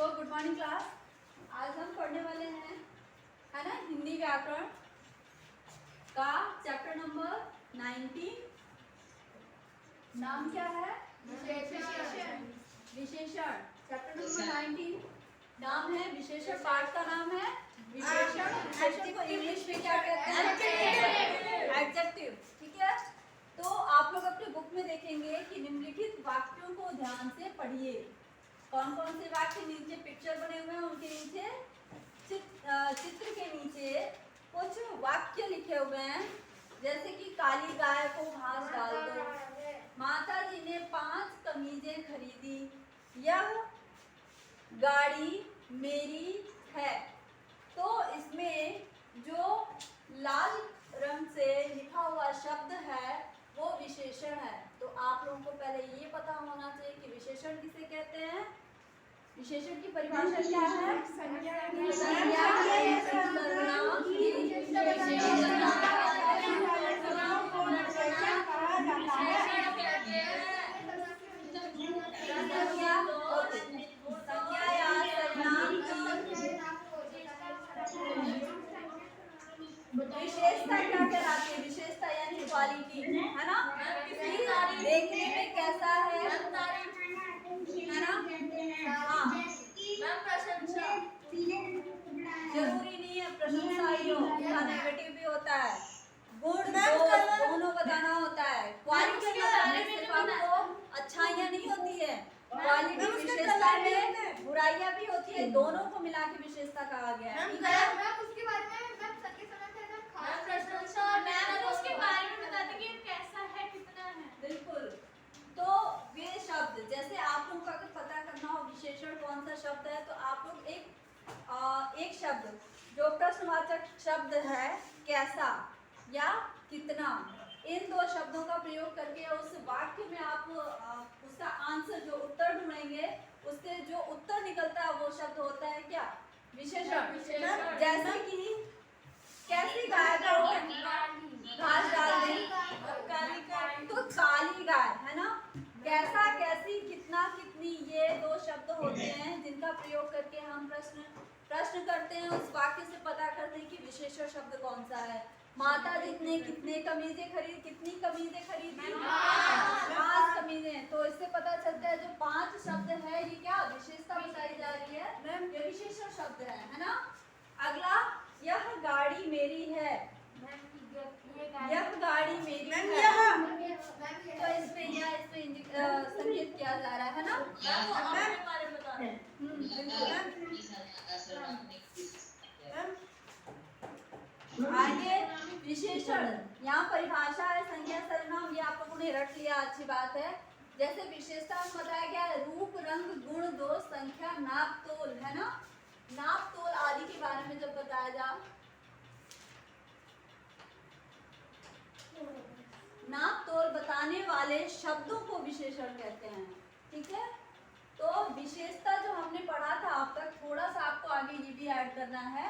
तो good morning class. आज हम पढ़ने वाले हैं, है ना, हिंदी व्याकरण का चैप्टर नंबर 19। नाम क्या है? विशेषण। विशेषण चैप्टर नंबर 19 नाम है विशेषण। पाठ का नाम है विशेषण। विशेषण को इंग्लिश में क्या कहते हैं? एडजेक्टिव। ठीक है, तो आप लोग अपने बुक में देखेंगे कि निम्नलिखित वाक्यों को ध्यान से पढ़िए। कौन कौन से वाक्य नीचे पिक्चर बने हुए हैं, उनके नीचे चित्र के नीचे कुछ वाक्य लिखे हुए हैं, जैसे कि काली गाय को घास डाल दो, माता जी ने 5 कमीजें खरीदी, यह गाड़ी मेरी है। तो इसमें जो लाल रंग से लिखा हुआ शब्द है वो विशेषण है। तो आप लोगों को पहले ये पता होना चाहिए कि विशेषण किसे कहते हैं। विशेषण की परिभाषा क्या है? संज्ञा विशेषता क्या कहलाती है? विशेषता यानी क्वालिटी, है ना, देखने में कैसा है ना। हाँ, जरूरी नहीं है प्रशंसा ही हो, उसका नेगेटिव भी होता है। गुण दोनों बताना होता है। क्वालिटी बताने से आपको अच्छाइयाँ नहीं होती है, क्वालिटी विशेषता में बुराइयां भी होती है, दोनों को मिला के विशेषता कहा गया है। ठीक है, उसके बारे में उसके बारे में बताते कि कैसा है, कितना है। बिल्कुल। तो वे शब्द, जैसे आप लोगों को अगर पता करना हो विशेषण कौन सा शब्द है, तो आप लोग एक शब्द जो प्रश्नवाचक शब्द है कैसा या कितना, इन 2 शब्दों का प्रयोग करके उस वाक्य में आप उसका आंसर, जो उत्तर ढूंढेंगे, उससे जो उत्तर निकलता है वो शब्द होता है क्या? विशेषण। जैसे कि कैसी गाय को घास डाल दी, तो काली गाय, है ना। कैसा, कैसी, कितना, कितनी, ये 2 शब्द होते हैं जिनका प्रयोग करके हम प्रश्न करते हैं, उस वाक्य से पता करते हैं कि विशेषण शब्द कौन सा है। माता जी ने कितनी कमीजें खरीदी? 5 कमीजें। तो इससे पता चलता है जो 5 शब्द है ये क्या विशेषता बताई जा रही है, ये विशेषण शब्द है ना। अगला, यह गाड़ी मेरी है, यह गाड़ी मेरी है, तो इसमें संकेत किया जा रहा है ना। आगे विशेषण, यहाँ परिभाषा है संज्ञा सर्वनाम, ये आप लोगों ने रट लिया, अच्छी बात है। जैसे विशेषता में बताया गया है रूप, रंग, गुण, दोष, संख्या, नाप तोल, है ना। नाप तोल आदि के बारे में जब बताया जा, नाप तोल बताने वाले शब्दों को विशेषण कहते हैं। ठीक है, तो विशेषता जो हमने पढ़ा था अब तक, थोड़ा सा आपको आगे ये भी ऐड करना है,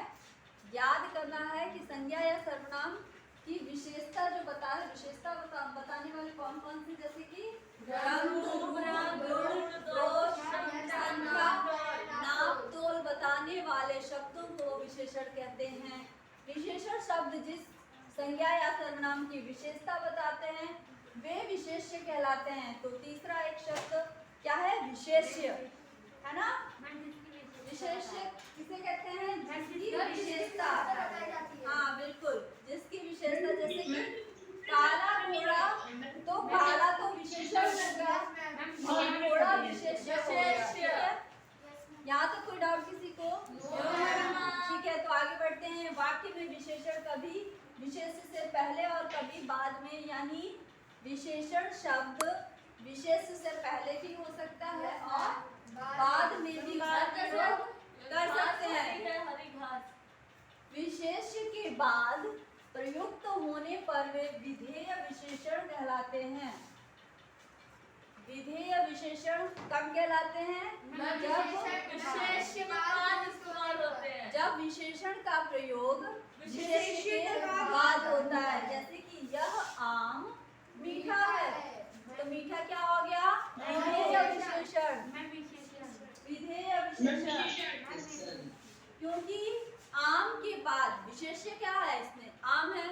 याद करना है कि संज्ञा या सर्वनाम की विशेषता जो विशेषता बताने वाले कौन कौन सी, जैसे कि रंग, गुण, दोष, संख्या, नाप तोल बताने वाले शब्दों को विशेषण कहते हैं। विशेषण शब्द जिस संज्ञा या सर्वनाम की विशेषता बताते हैं वे विशेष्य कहलाते हैं। तो तीसरा एक शब्द क्या है? विशेष्य, है ना। विशेष्य किसे कहते हैं? जिसकी विशेषता, हाँ बिल्कुल, जिसकी विशेषता, जैसे कि काला घोड़ा, तो काला तो विशेषण होगा और घोड़ा विशेष्य होगा। यहाँ तक कोई डाउट किसी को? ठीक है, तो आगे बढ़ते हैं। वाक्य में विशेषण कभी विशेष्य से पहले और कभी बाद में, यानी विशेषण शब्द विशेष्य से पहले भी हो सकता है और बाद में भी प्रयोग कर सकते हैं। विशेष्य के बाद प्रयुक्त होने पर वे विधेय विशेषण कहलाते हैं। विधेय विशेषण कब कहलाते हैं? जब विशेषण का प्रयोग विशेष्य के बाद होता है। जैसे कि यह आम मीठा है, तो मीठा क्या हो गया? विधेय विशेषण। विधेय विशेषण क्योंकि आम के बाद विशेष्य क्या है, इसमें आम है,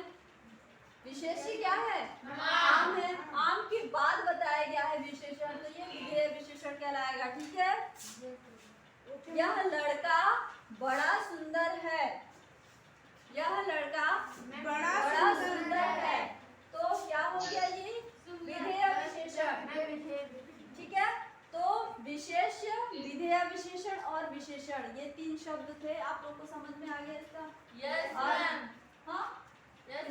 विशेष्य क्या है, आम है, आम के बाद बताया गया है विशेषण, तो ये विधेय विशेषण कहलाएगा। ठीक है, यह लड़का बड़ा सुंदर है, यह लड़का बड़ा सुंदर है, तो क्या हो गया ये विधेय विशेषण। ठीक है, तो विशेष्य, विधेय विशेषण और विशेषण, ये तीन शब्द थे। आप लोग को समझ में आ गया इसका? यस और मैम। हाँ यस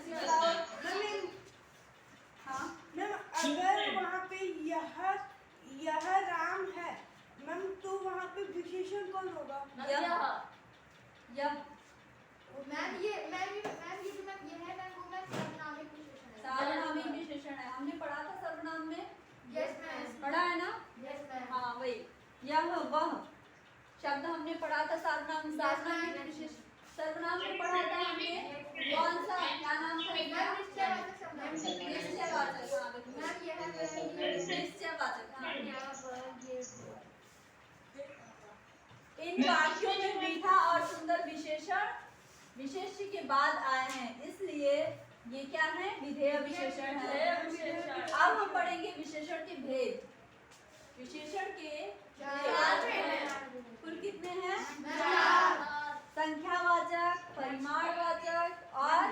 हाँ मैम, अगर वहाँ पे यह राम है मैम, तो वहाँ पे विशेषण कौन होगा? यह मैम ये जो मैम ये है मैम, वो मैम सर्वनामिक विशेषण है। सार्वनामिक विशेषण है, हमने पढ़ा था सर्वनाम में, यस मैम। पढ़ा है ना? Yes ma'am. हाँ वही, यह वह शब्द हमने पढ़ा था सार्वनाम, सार्वनामिक विशेषण। सर्वनाम में पढ़ा था हमने, कौन सा, क्या नाम था इसका? निश्चयवाचक। हाँ बिल्कुल, मैम ये है निश्चयवाचक। हाँ, ये इन वाक्यों में मीठा और सुंदर विशेषण विशेष्य के बाद आए हैं, इसलिए ये क्या है, विधेय विशेषण है। अब हम पढ़ेंगे विशेषण के भेद। विशेषण के कुल कितने हैं? संख्यावाचक, परिमाणवाचक और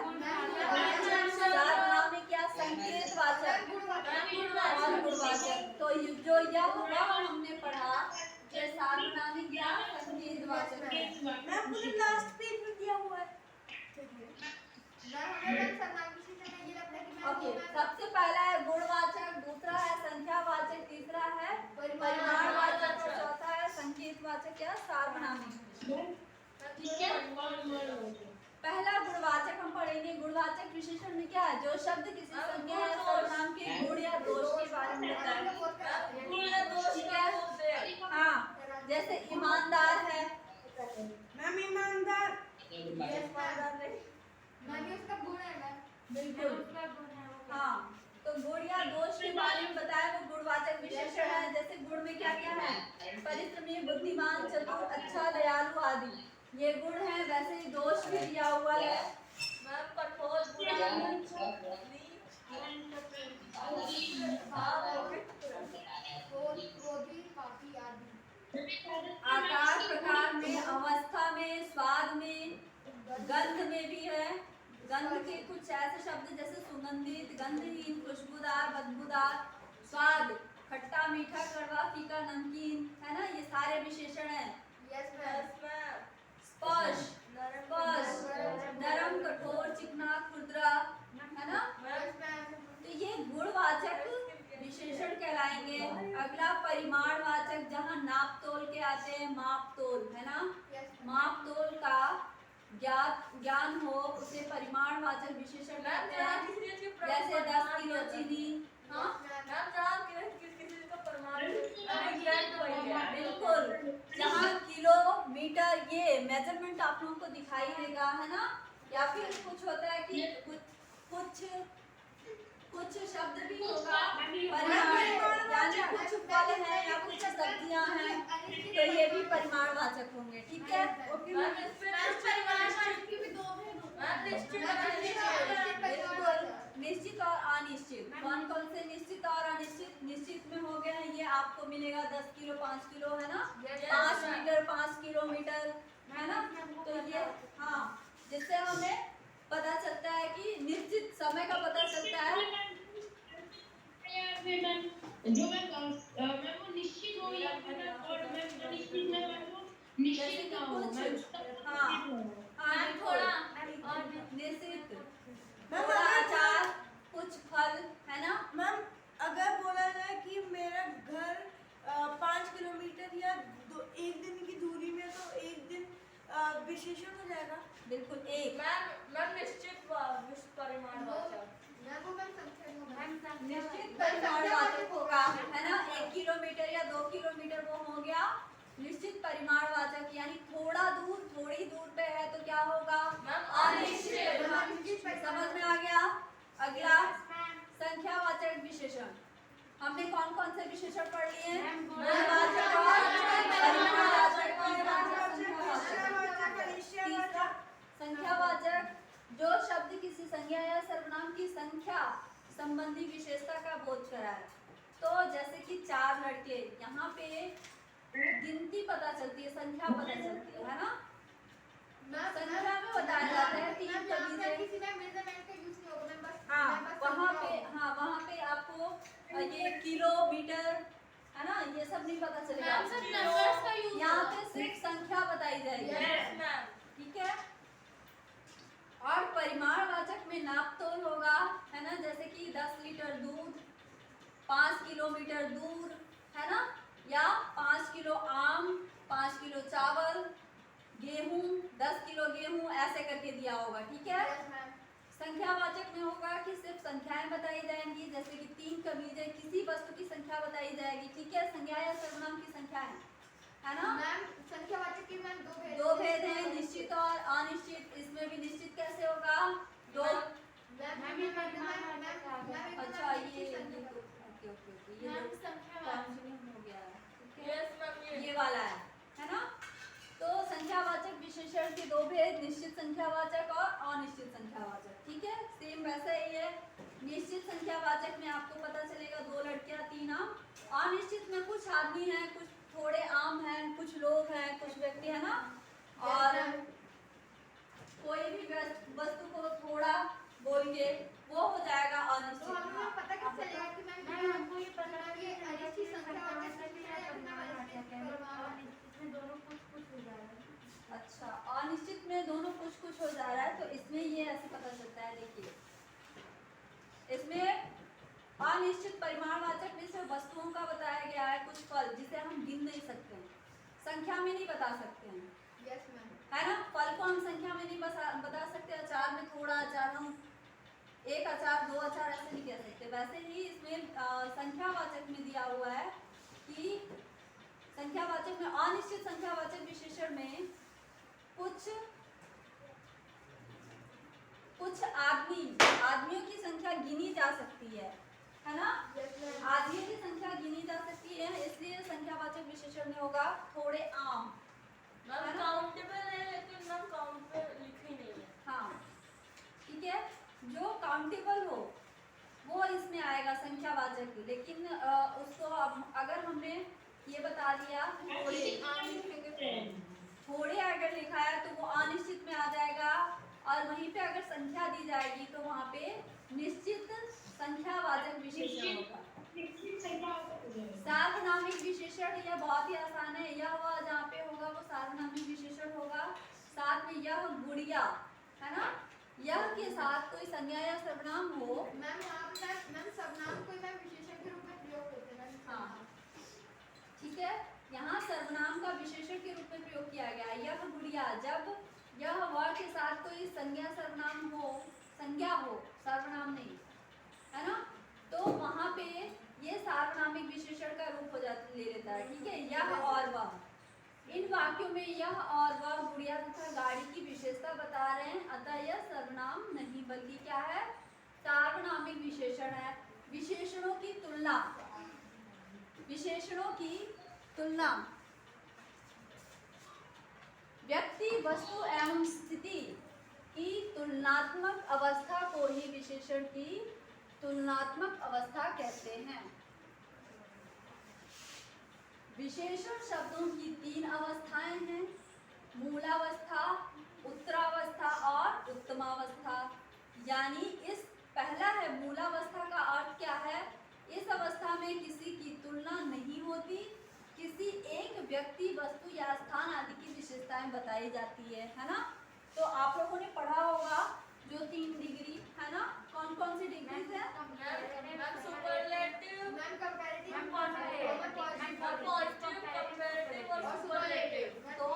सार्वनामिक या संकेतवाचक और गुणवाचक। तो जो यह वह हमने पढ़ा, ये सार्वनामिक या संकेतवाचक है। मैम मुझे लास्ट पेज में दिया हुआ है। ओके, सबसे पहला है गुणवाचक, दूसरा है संख्यावाचक, तीसरा है परिमाणवाचक और चौथा है संकेतवाचक या सार्वनामिक। पहला गुणवाचक हम पढ़ेंगे। गुणवाचक विशेषण में क्या है, जो शब्द किसी संज्ञा या सर्वनाम के गुण या दोष के बारे में बताता है। ठीक है, हाँ, जैसे ईमानदार है, मैम ईमानदार, बिल्कुल, हाँ, तो गुण या दोष के बारे में बताया वो गुणवाचक विशेषण है। जैसे गुण में क्या क्या है, परिश्रमी, बुद्धिमान, चतुर, अच्छा, दयालु आदि, ये गुण है। वैसे ही दोष भी दिया हुआ है। आकार प्रकार में, अवस्था में, स्वाद में, गंध में भी है। गंध के कुछ ऐसे शब्द जैसे सुगंधित, गंधहीन, खुशबूदार, बदबूदार, स्वाद, खट्टा, मीठा, कड़वा, फीका, नमकीन, है ना, ये सारे विशेषण हैं। स्पर्श, नरम, कठोर, चिकना, खुरदरा, है ना, तो ये गुणवाचक विशेषण कहलाएंगे। अगला परिमाणवाचक, जहाँ नाप तोल के आते हैं, माप तोल, है ना, माप तोल का ज्ञान हो उसे परिमाणवाचक विशेषण कहते हैं। जैसे 10 किलो चीनी, हाँ बिल्कुल, जहाँ किलोमीटर, ये मेजरमेंट आप लोगों को दिखाई देगा, है ना। या फिर कुछ होता है कि कुछ शब्द भी होगा परिमाण, यानी कुछ फल है या कुछ सब्जियां हैं, तो ये भी परिमाणवाचक होंगे। ठीक है, निश्चित और अनिश्चित। कौन कौन से निश्चित और अनिश्चित? निश्चित में हो गए हैं, ये आपको मिलेगा 10 किलो, 5 किलो, है ना, 5 मीटर, 5 किलोमीटर, है ना। तो ये, हाँ, जिससे हमें पता चलता है कि निश्चित समय का पता चलता है। जो मैं वो निश्चित हो या फिर और मैं अनिश्चित में वो निश्चित ना हो, मैं उसका हाँ थोड़ा निश्चित, थोड़ा अचार, कुछ फल, है ना। मैम अगर बोला जाए कि मेरा घर 5 किलोमीटर या एक दिन की दूरी में, तो एक दिन विशेषण हो जाएगा। बिल्कुल, एक निश्चित परिमाणवाचक, निश्चित परिमाणवाचक होगा, है ना। 1 किलोमीटर या 2 किलोमीटर वो हो गया निश्चित परिमाणवाचक, यानी थोड़ा दूर, थोड़ी दूर पे है तो क्या होगा, अनिश्चित। समझ में आ गया। अगला संख्यावाचक विशेषण, हमने कौन कौन से विशेषण पढ़ लिए हैं? गुणवाचक और परिमाणवाचक, लड़के, यहाँ पे गिनती पता चलती है, संख्या पता चलती है ना। संख्या में बताया जाता है 3 कमीजें। किसी में मेजरमेंट का यूज नहीं होगा, मैं बस हाँ वहाँ पे आपको ये किलोमीटर है ना, ये सब नहीं पता चलेगा। मैम सिर्फ नंबर्स का यूज यहाँ पे सिर्फ संख्या बताई जाएगी, यस मैम। ठीक है। और परिमाणवाचक में नापतोल होगा, है ना, जैसे कि 10 लीटर दूध, 5 किलोमीटर दूर, है ना, या 5 किलो आम, 5 किलो चावल, गेहूं, 10 किलो गेहूं, ऐसे करके दिया होगा, ठीक है। संख्यावाचक में होगा कि सिर्फ संख्याएं बताई जाएंगी, जैसे कि 3 कमीजें, किसी वस्तु की संख्या बताई जाएगी, ठीक है। संज्ञा या सर्वनाम की संख्या है ना। मैम संख्यावाचक के मैम दो भेद हैं, निश्चित और अनिश्चित। इसमें भी निश्चित कैसे होगा, दो। अच्छा ये ओके ये मैम दो संख्या कॉन्सोनेंट हो गया है, ठीक है। Yes ma'am. ये वाला है ना। तो संख्यावाचक विशेषण के दो भेद, निश्चित संख्यावाचक और अनिश्चित संख्यावाचक, ठीक है। सेम वैसा ही है। निश्चित संख्यावाचक में आपको पता चलेगा 2 लड़कियां 3 आम। अनिश्चित में कुछ आदमी हैं, कुछ थोड़े आम हैं, कुछ लोग हैं, कुछ व्यक्ति है ना। और कोई भी वस्तु को थोड़ा बोल के वो हो जाएगा तो अनिश्चित। हमें पता कैसे चलेगा कि मैम हमको ये पता है कि अनिश्चित संख्यावाचक है या परिमाणवाचक है। इसमें दोनों कुछ हो जा रहा है। अच्छा, अनिश्चित में दोनों कुछ हो जा रहा है, तो इसमें ये ऐसे पता चलता है। देखिए इसमें अनिश्चित परिमाणवाचक में से वस्तुओं का बताया गया है, कुछ फल जिसे हम गिन नहीं सकते हैं, संख्या में नहीं बता सकते हैं, यस मैम। है ना। फल को हम संख्या में नहीं बता सकते। अचार में थोड़ा अचार हम 1 अचार 2 अचार ऐसे नहीं कह सकते। वैसे ही इसमें संख्यावाचक में दिया हुआ है कि संख्यावाचक में, अनिश्चित संख्यावाचक विशेषण में कुछ आदमियों की संख्या गिनी जा सकती है ना। आदमियों की संख्या गिनी जा सकती है, इसलिए संख्यावाचक विशेषण में होगा थोड़े आम। मैम काउंटेबल है लेकिन मैम काउंट पे लिखी नहीं है। हाँ ठीक है, जो काउंटेबल हो वो इसमें आएगा संख्यावाचक, लेकिन उसको अगर हमने ये बता दिया थोड़े अगर लिखा है तो वो अनिश्चित में आ जाएगा, और वहीं पे अगर संख्या दी जाएगी तो वहाँ पे निश्चित संख्यावाचक विशेषण होगा। सार्वनामिक विशेषण यह बहुत ही आसान है, यह वह जहाँ पे होगा वो सार्वनामिक विशेषण होगा। साथ में यह गुड़िया, है ना, यह के साथ कोई संज्ञा या सर्वनाम हो। मैम यहाँ पे मैम सर्वनाम को मैम विशेषण के रूप में प्रयोग करते हैं। हाँ ठीक है, यहाँ सर्वनाम का विशेषण के रूप में प्रयोग किया गया है। यह गुड़िया, जब यह वह के साथ कोई संज्ञा सर्वनाम हो, संज्ञा हो, सर्वनाम नहीं, है ना, तो वहाँ पे ये सार्वनामिक विशेषण का रूप हो जाता ले लेता है, ठीक है। यह और वह, इन वाक्यों में यह और वह गुड़िया तथा गाड़ी की विशेषता बता रहे हैं, अतः यह सर्वनाम नहीं बल्कि क्या है, सार्वनामिक विशेषण है। विशेषणों की तुलना, विशेषणों की तुलना व्यक्ति, वस्तु एवं स्थिति की तुलनात्मक अवस्था को ही विशेषण की तुलनात्मक अवस्था कहते हैं। विशेषण शब्दों की 3 अवस्थाएं हैं, मूलावस्था, उत्तरावस्था और उत्तमावस्था। यानी इस पहला है मूलावस्था का अर्थ क्या है, इस अवस्था में किसी की तुलना नहीं होती, किसी एक व्यक्ति, वस्तु या स्थान आदि की विशेषताएं बताई जाती है ना। तो आप लोगों ने पढ़ा होगा जो 3 डिग्री है ना, कौन कौन सी डिग्रीज है। Ma'am superlative, ma'am comparative, ma'am positive, comparative और सुपरलेटिव। तो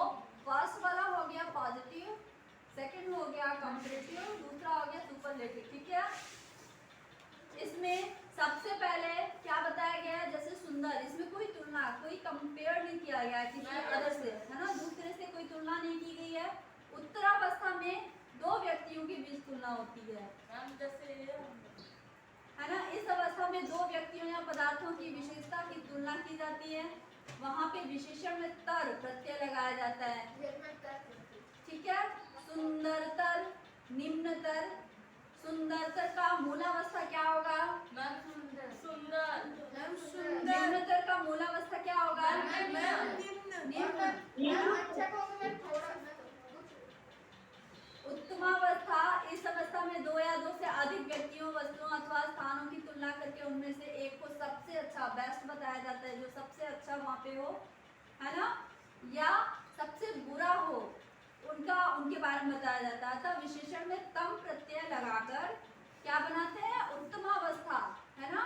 फर्स्ट वाला हो गया पॉजिटिव, सेकंड हो गया कंपैरेटिव, दूसरा हो गया सुपरलेटिव, ठीक है। इसमें सबसे पहले क्या बताया गया है, जैसे सुंदर, इसमें कोई तुलना, कोई कंपेयर नहीं किया गया है किसी अदर से, है ना, दूसरे से कोई तुलना नहीं की गई है। उत्तरावस्था में 2 व्यक्तियों के बीच तुलना होती है, मैम जैसे है ना। इस अवस्था में 2 व्यक्तियों या पदार्थों की विशेषता की तुलना की जाती है, वहाँ पे विशेषण में तर प्रत्यय लगाया जाता है, ठीक है। सुंदरतर, निम्नतर, सुंदरतर का मूलावस्था क्या होगा? मैम सुंदर सुंदर मैम सुंदर। निम्नतर का मूलावस्था क्या होगा? मैम निम्न। निम्न। मैम अच्छा कहूँगी मैं थोड़ा उत्तमावस्था, इस अवस्था में दो या दो से अधिक व्यक्तियों, वस्तुओं अथवा स्थानों की तुलना करके उनमें से एक को सबसे अच्छा, बेस्ट बताया जाता है, जो सबसे अच्छा वहाँ पे हो, है ना, या सबसे बुरा हो, उनके बारे में बताया जाता है। अतः विशेषण में तम प्रत्यय लगाकर क्या बनाते हैं? उत्तमावस्था, है ना,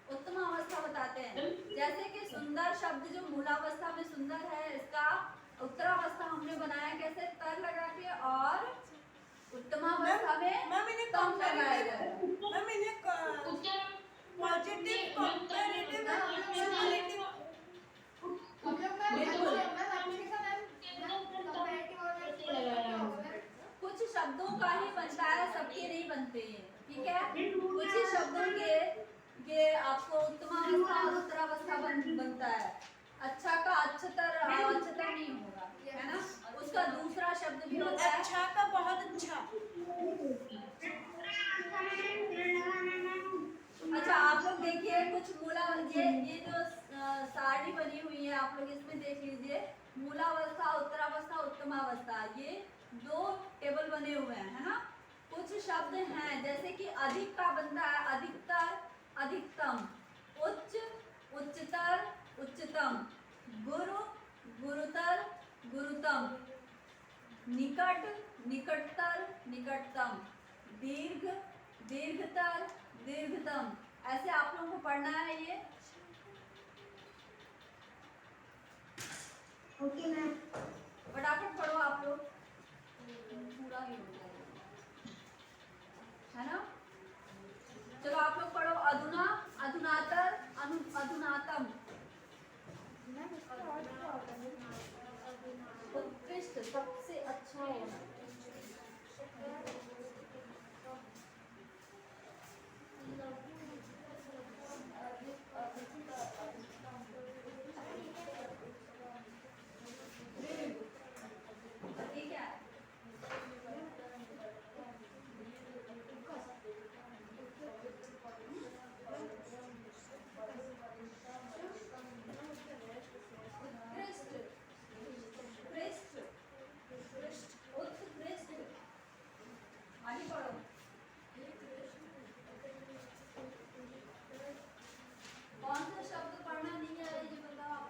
उत्तमावस्था बताते हैं। जैसे कि सुंदर शब्द जो मूलावस्था में सुंदर है, इसका उत्तरावस्था हमने बनाया कैसे? तर लगा के, और उत्तमावस्था में मैम इन्हें तम लगाया गया है। मैम इन्हें पॉजिटिव, कंपैरेटिव, सुपरलेटिव। हम लोग मैं बिल्कुल। मैं आपके साथ कंपैरेटिव और कुछ शब्दों का ही बनता है, सबके नहीं बनते हैं, ठीक है। कुछ ही शब्दों के आपको उत्तमावस्था और उत्तरावस्था बनता है। अच्छा का अच्छतर नहीं होगा, है ना, उसका दूसरा शब्द भी होता है। अच्छा का बहुत अच्छा। अच्छा, आप लोग देखिए कुछ मूला, ये जो सारणी बनी हुई है, आप लोग इसमें देख लीजिए, मूलावस्था, उत्तरावस्था, उत्तमावस्था, ये दो टेबल बने हुए हैं, है ना। कुछ शब्द हैं जैसे कि अधिक का बनता है अधिकतर, अधिकतम, उच्च, उच्चतर, उच्चतम, गुरु, गुरुतर, गुरुतम, निकट, निकटतर, निकटतम, दीर्घ, दीर्घतर, दीर्घतम। ऐसे आप लोगों को पढ़ना है ये। Okay ma'am. फटाफट पढ़ो आप लोग, पूरा ही हो जाएगा, है ना। चलो आप लोग पढ़ो। अधुना, अधुनातर, अधुनातम, उत्कृष्ट, सबसे अच्छा होना, ठीक है। उत्कृष्ट, उत्कृष्ट, उत्कृष्ट, आगे पढ़ो। कौन सा शब्द पढ़ना नहीं है ये बताओ आप।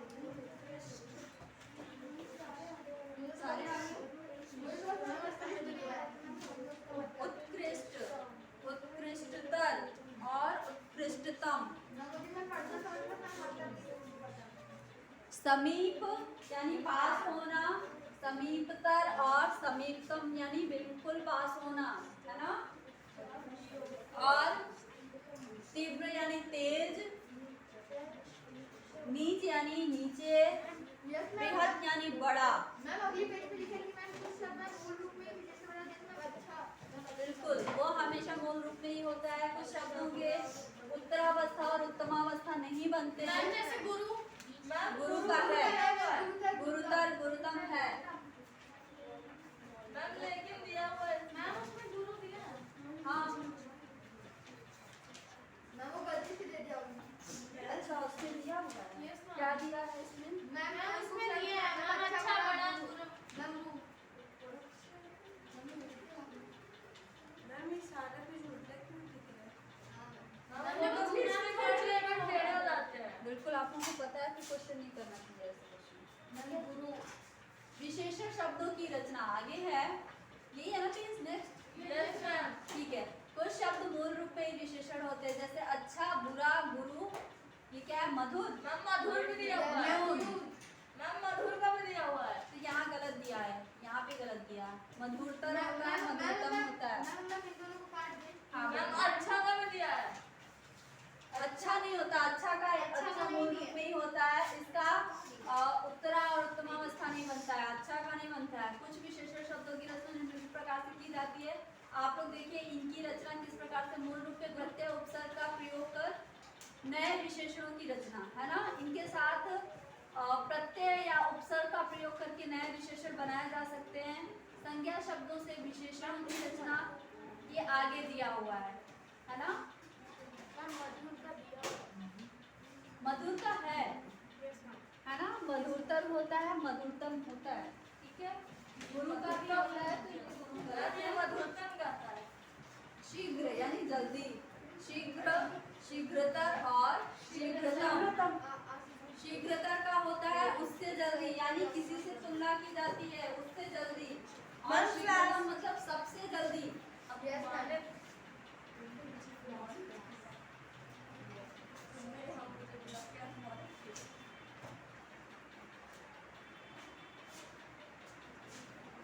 सारे आगे। उत्कृष्ट, उत्कृष्टतर और उत्कृष्टतम। समीप यानी पास होना, समीपतर और समीपतम यानी बिल्कुल पास होना, है ना। और तीव्र यानी तेज, नीच यानी नीचे, बृहद यानी बड़ा। मैम अगली पेज पे लिखेंगे मैम कुछ शब्द मैं मूल रूप में विशेष बना देता हूं। अच्छा बिल्कुल, वो हमेशा मूल रूप में ही होता है। कुछ शब्दों के उत्तरावस्था और उत्तमावस्था नहीं बनते हैं। मैम जैसे गुरु, मैम गुरु का है, गुरुतर, गुरुतम है। मैम लेकिन दिया हुआ है मैम, उसमें गुरु दिया है। हाँ, मैं वो गलती से दे दिया हूं। अच्छा, उसने दिया हुआ है। Yes, ma'am. क्या दिया है इसमें? मैम उसमें दिया है मैम, अच्छा बड़ा गुरु। मैम ये सारा पेज उल्टा क्यों दिख रहा है? हमने कुछ भी नहीं पढ़ लिया, बट टेढ़े हो जाते हैं। बिल्कुल, आप लोगों को पता है कि क्वेश्चन नहीं करना चाहिए ऐसे क्वेश्चन। गुरु, विशेषण शब्दों की रचना आगे है, यही है ना पेज नेक्स्ट। Yes, ma'am. ठीक है। कुछ शब्द मूल रूप में ही विशेषण होते हैं, जैसे अच्छा, बुरा, गुरु, ये क्या है? मधुर, मैम मधुर भी दिया हुआ है। न्यून। मैम मधुर का भी दिया हुआ है। तो यहाँ गलत दिया है, यहाँ पे गलत दिया है। मधुरतर होता है, मधुरतम होता है। हाँ, मैम बिल्कुल। अच्छा का भी दिया है। अच्छा नहीं होता, अच्छा का अच्छा मूल रूप में ही होता है। इसका उत्तरा और उत्तमावस्था नहीं बनता है, अच्छा का नहीं बनता है। कुछ विशेषण शब्दों की रचना निम्न प्रकार से की जाती है। आप लोग देखिए इनकी रचना किस प्रकार से, मूल रूप में प्रत्यय उपसर्ग का प्रयोग कर नए विशेषणों की रचना, है ना। इनके साथ प्रत्यय या उपसर्ग का प्रयोग करके नए विशेषण बनाए जा सकते हैं। संज्ञा शब्दों से विशेषणों की रचना ये आगे दिया हुआ है ना। मधुर का है ना, मधुरतर होता है, मधुरतम होता है, ठीक है। गुरु का भी होता है तो ये गुरु का है। ये मधुरतम गाता है। शीघ्र यानी जल्दी, शीघ्र, शीघ्रतर और शीघ्रतम। शीघ्रतर का होता है उससे जल्दी, यानी किसी से तुलना की जाती है उससे जल्दी, और शीघ्रतम मतलब सबसे जल्दी। अब ये माने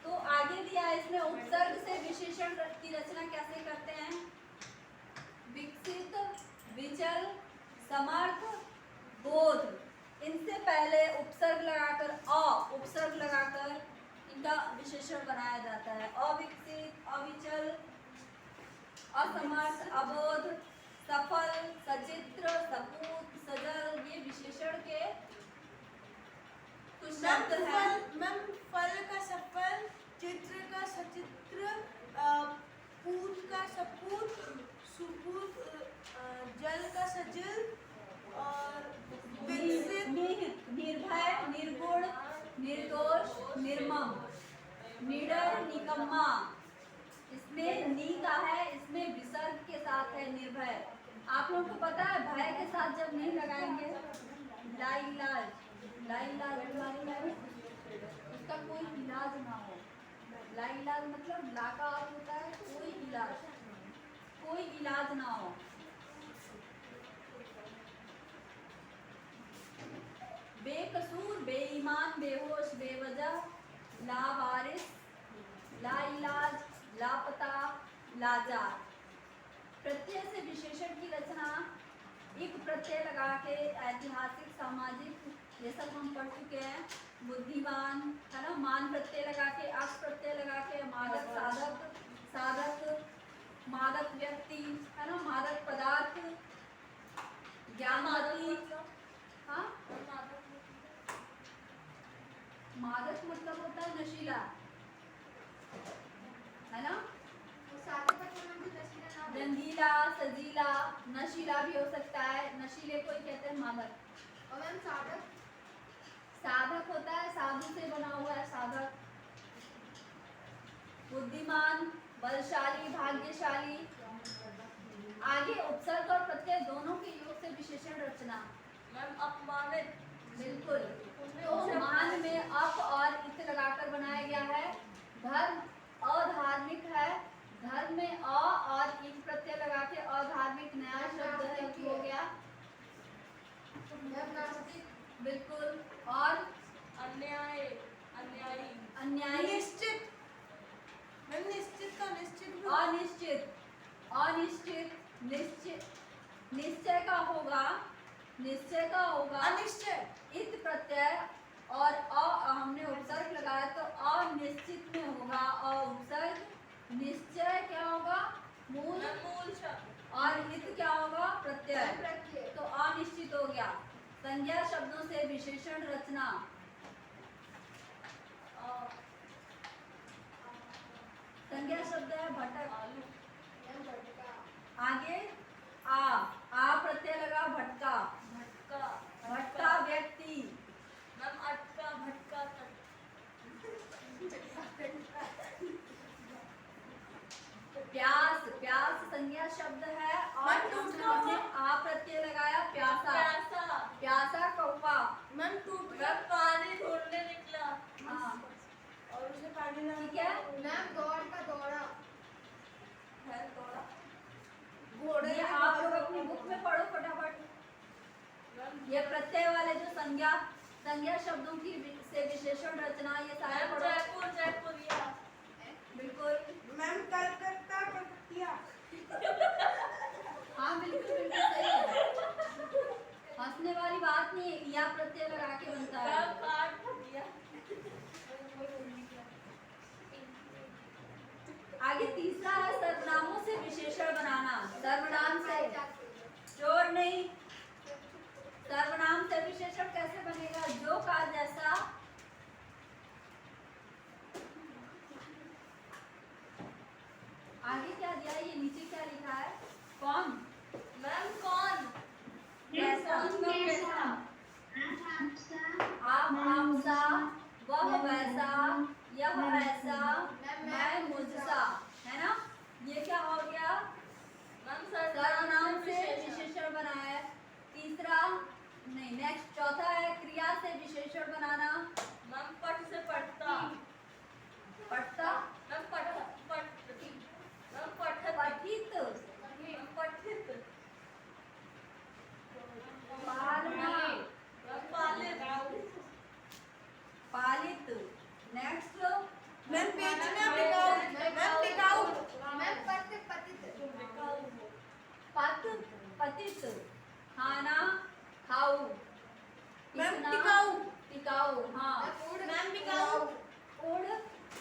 तो आगे दिया है इसमें उपसर्ग से विशेषण की रचना कैसे करते हैं। विकसित, विचल, समर्थ, बोध, इनसे पहले उपसर्ग लगाकर उपसर्ग लगाकर इनका विशेषण बनाया जाता है। अविकसित, अविचल, असमर्थ, अबोध, सफल, सचित्र, सपूत, सजल, ये विशेषण के कुछ शब्द हैं। मैम फल का सफल, चित्र का सचित्र, पूत का सपूत, सुपूत, जल का सजल, और विकसित, निर्भय, निर्गुण, निर्दोष, निर्मम, निडर, निकम्मा। इसमें नी का है, इसमें विसर्ग के साथ है निर्भय। आप लोगों को पता है भय के साथ जब नहीं लगाएंगे लाइलाज, लाइलाज बीमारी है उसका कोई इलाज ना हो। लाइलाज मतलब ला का अर्थ होता है कोई इलाज, कोई इलाज ना हो। बेकसूर, बेईमान, बेहोश, बेवजह, लावारिस, लाइलाज, लापता, लाजार। प्रत्यय से विशेषण की रचना एक प्रत्यय लगा के ऐतिहासिक, सामाजिक, ये सब हम पढ़ चुके हैं। बुद्धिमान है ना, मान प्रत्यय लगा के, अक्ष प्रत्यय लगा के, मादक, साधक, साधक, मादक व्यक्ति है ना, मादक पदार्थ, ज्ञानवती। हाँ, मादक मतलब होता है नशीला, है ना। रंगीला, सजीला, नशीला भी हो सकता है, नशीले को ही कहते हैं मादक। साधक होता है साधु से बना हुआ है साधक। बुद्धिमान, बलशाली, भाग्यशाली। आगे उपसर्ग और प्रत्यय दोनों के योग से विशेषण रचना। मैम अपमानित, बिल्कुल, तो मान में अप और इत लगाकर बनाया गया है। धर्म अधार्मिक है, धर्म में अ और इत प्रत्यय लगा के अधार्मिक नया शब्द है हो गया। बिल्कुल, और अन्याय, अन्यायी, अन्यायी, निश्चित, मैम निश्चित का निश्चित भी अनिश्चित, अनिश्चित, निश्चित, निश्चय का होगा, निश्चय का होगा अनिश्चय, इत प्रत्यय और हमने उपसर्ग लगाया तो अनिश्चित में होगा, उपसर्ग, निश्चय क्या होगा मूल, मूल शब्द, और इत क्या होगा प्रत्यय, तो अनिश्चित हो गया। संज्ञा शब्दों से विशेषण रचना। संज्ञा शब्द है भटक। आगे आ प्रत्यय लगा, भटका, भटका, भटका व्यक्ति। मैम अटका, भटका, प्यास, प्यास संज्ञा शब्द है और हमने आ प्रत्यय लगाया प्यासा, प्यासा, प्यासा कौवा। मैम टूट मैम पानी ढूंढने निकला। हाँ, और उसे पानी ना, ठीक है। है थोड़ा। घोड़े ये आप लोग अपनी बुक में पढ़ो फटाफट। ये प्रत्यय वाले जो संज्ञा शब्दों की से विशेषण रचना, ये सारे पढ़ो। जयपुर, जयपुरिया, बिल्कुल, मैम कलकत्ता, कलकतिया। हाँ बिल्कुल बिल्कुल सही है, हंसने वाली बात नहीं है, या प्रत्यय लगा के बनता है। मैम काट दिया। आगे तीसरा है सर्वनामों से विशेषण बनाना। सर्वनाम से, चोर नहीं, सर्वनाम से विशेषण कैसे बनेगा, जो का जैसा, आगे क्या दिया, मुझसा, वह वैसा, यह ऐसा, मैं मुझसा, है ना। ये क्या हो गया, मैम सर्वनाम से विशेषण बनाया। तीसरा नहीं, नेक्स्ट चौथा है क्रिया से विशेषण बनाना। मैम पट से पटता, पढ़ता, मैम पट पट मैम पठत, पठित, मैम पठित, पालना, मैम पालित, पालित। नेक्स्ट मैम बेचना, टिकाऊ, मैम टिकाऊ, मैम पति पतित पत, पतित, खाना, खाऊ, मैम टिकना, टिकाऊ, टिकाऊ, हाँ, मैम टिकाऊ, उड़,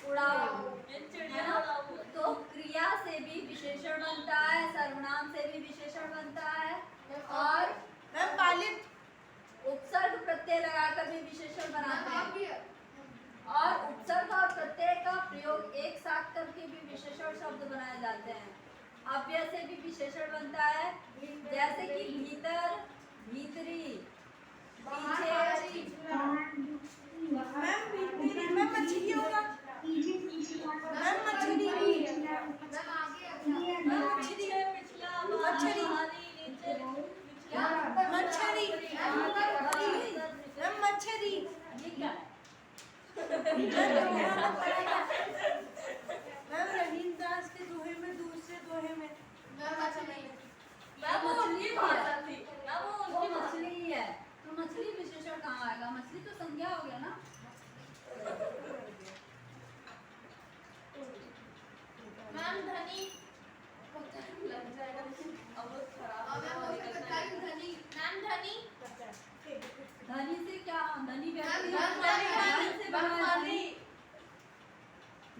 उड़ाऊ, ये है चिड़िया ना। उड़ाऊ। तो क्रिया से भी विशेषण बनता है, सर्वनाम से भी विशेषण बनता है, और मैम पालित, उपसर्ग प्रत्यय लगाकर भी विशेषण बनाते हैं। अव्यय और उपसर्ग और प्रत्यय का प्रयोग एक साथ करके भी विशेषण शब्द बनाए जाते हैं। अव्यय से भी विशेषण बनता है, जैसे कि भीतर, भीतरी, पीछे, मैम भीतरी, मैम मछली होगा, मैम मछली, मैम आगे अगला मैम पीछे, पिछला, मछली। बाहरी, नीचे, क्या? मछली, मैम मछली, ये क्या है? मैम रहीम दास के दोहे में, दूसरे दोहे में, मैम मछली मैम वो उनकी भाषा थी, मैम वो वो उनकी भाषा। मछली ही है, तो मछली विशेषण कहाँ आएगा, मछली तो संज्ञा हो गया ना। मैम धनी, लग जाएगा, अब वो खराब मैम हो हो जाएगा। सकता है धनी मैम धनी, धनी से क्या, धनी व्यक्ति धन, धन से बना है, धनी,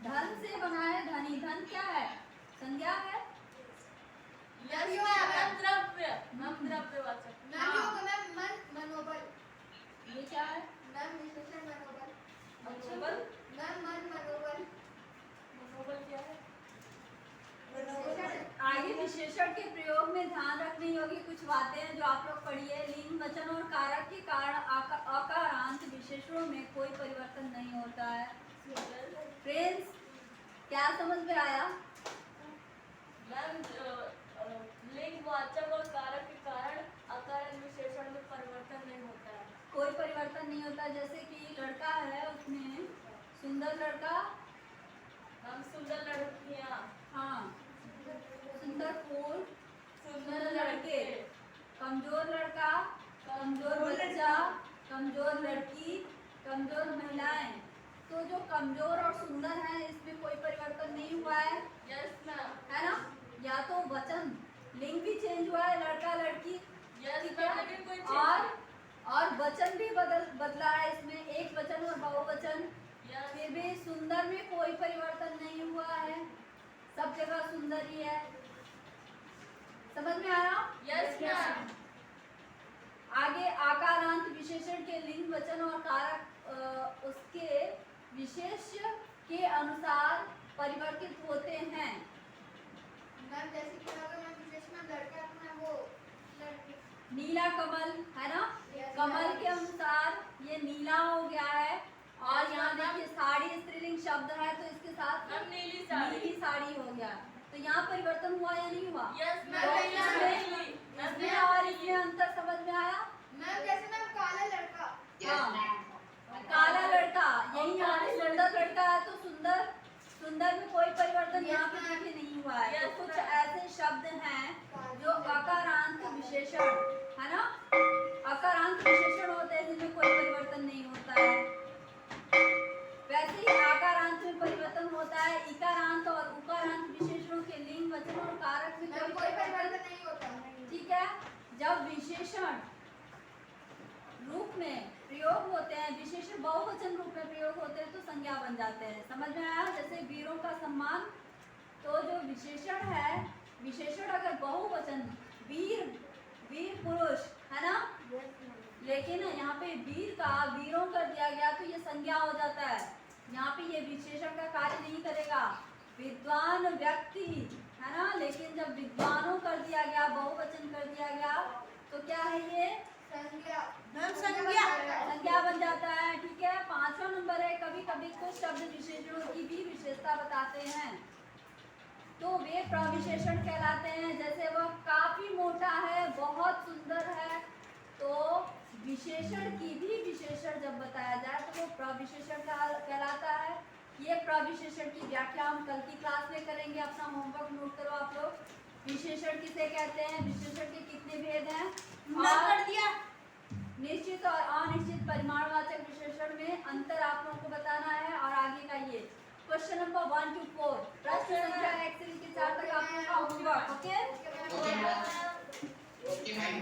धन से बना है धनी। धन क्या है, संज्ञा है। यस मैम द्रव्य, मैम द्रव्यवाचक। मैम ये होगा मैम मन मनोबल ये क्या है, मैम विशेषण मनोबल मनोबल, मैम मन मनोबल मनोबल क्या है? विशेषण आगे विशेषण के प्रयोग में ध्यान रखने योग्य कुछ बातें हैं जो आप लोग पढ़िए। लिंग, वचन और कारक के कारण अकारांत विशेषणों में कोई परिवर्तन नहीं होता है। फ्रेंड्स, क्या समझ में आया? मैम लिंगवाचक और कारक के कारण अकारक विशेषण में परिवर्तन नहीं होता है। कोई परिवर्तन नहीं होता। जैसे कि लड़का है, उसमें सुंदर लड़का, मैम सुंदर लड़कियाँ, हाँ, सुंदर फूल, सुंदर लड़के, कमजोर लड़का, कमजोर बच्चा, कमजोर लड़की, कमजोर महिलाएं। तो जो कमजोर और सुंदर है, इसमें कोई परिवर्तन नहीं हुआ है, यस मैम, है ना। या तो वचन, लिंग भी चेंज हुआ है, लड़का लड़की, यस ठीक मैम, है। लेकिन कोई और वचन भी बदला है इसमें, एक वचन और बहुवचन। यस फिर भी सुंदर में कोई परिवर्तन नहीं हुआ है, सब जगह सुंदर ही है। समझ में आया? यस मैम, आगे आकारांत विशेषण के लिंग, वचन और कारक उसके विशेष के अनुसार परिवर्तित होते हैं। मैम जैसे कि अगर मैं विशेष में लड़का है तो मैं वो लड़की नीला कमल है ना, Yes, कमल ma'am. के अनुसार ये नीला हो गया है। और यहाँ देखिए साड़ी स्त्रीलिंग शब्द है, तो इसके साथ मैम नीली साड़ी, नीली साड़ी हो गया। तो यहाँ परिवर्तन हुआ या नहीं हुआ? यस तो मैम, इसमें इसमें और इसमें अंतर समझ में आया? मैम जैसे मैम काला लड़का हाँ, काला लड़का, यही यहाँ पे सुंदर लड़का है, तो सुंदर, सुंदर में कोई परिवर्तन यहाँ पे देखिए नहीं हुआ है। तो कुछ ऐसे शब्द हैं जो अकारांत विशेषण है ना, अकारांत विशेषण होते हैं जिनमें कोई परिवर्तन नहीं होता है। वैसे ही आकारांत में परिवर्तन होता है। इकारांत और उकारांत विशेषणों के लिंग, वचन और कारक में मैम कोई परिवर्तन नहीं होता ठीक है। जब विशेषण रूप में प्रयोग होते हैं, विशेषण बहुवचन रूप में प्रयोग होते हैं, तो संज्ञा बन जाते हैं। समझ में आया? जैसे वीरों का सम्मान, तो जो विशेषण है, विशेषण अगर बहुवचन वीर, वीर पुरुष है ना, लेकिन यहाँ पे वीर का वीरों कर दिया गया तो ये संज्ञा हो जाता है। यहाँ पे ये विशेषण का कार्य नहीं करेगा। विद्वान व्यक्ति है ना, लेकिन जब विद्वानों कर दिया गया, बहुवचन कर दिया गया, तो क्या है ये संज्ञा मैम संज्ञा संज्ञा बन जाता है। ठीक है। सभी कुछ शब्द विशेषणों की भी विशेषता बताते हैं, तो वे प्रविशेषण कहलाते हैं। जैसे वह काफी मोटा है, बहुत सुंदर है, तो विशेषण की भी विशेषण जब बताया जाए तो वो प्रविशेषण कहलाता है। ये प्रविशेषण की व्याख्या हम कल की क्लास में करेंगे। अपना होमवर्क नोट करो आप लोग। विशेषण किसे कहते हैं, विशेषण के कितने भेद हैं, मैं कर दिया। निश्चित और अनिश्चित परिमाणवाचक विशेषण में अंतर आप लोगों को बताना है। और आगे का ये क्वेश्चन नंबर 1 to 4 प्रश्न संख्या 1 से लेकर 4 तक आप लोगों का homework. Okay. Okay ma'am. Okay ma'am.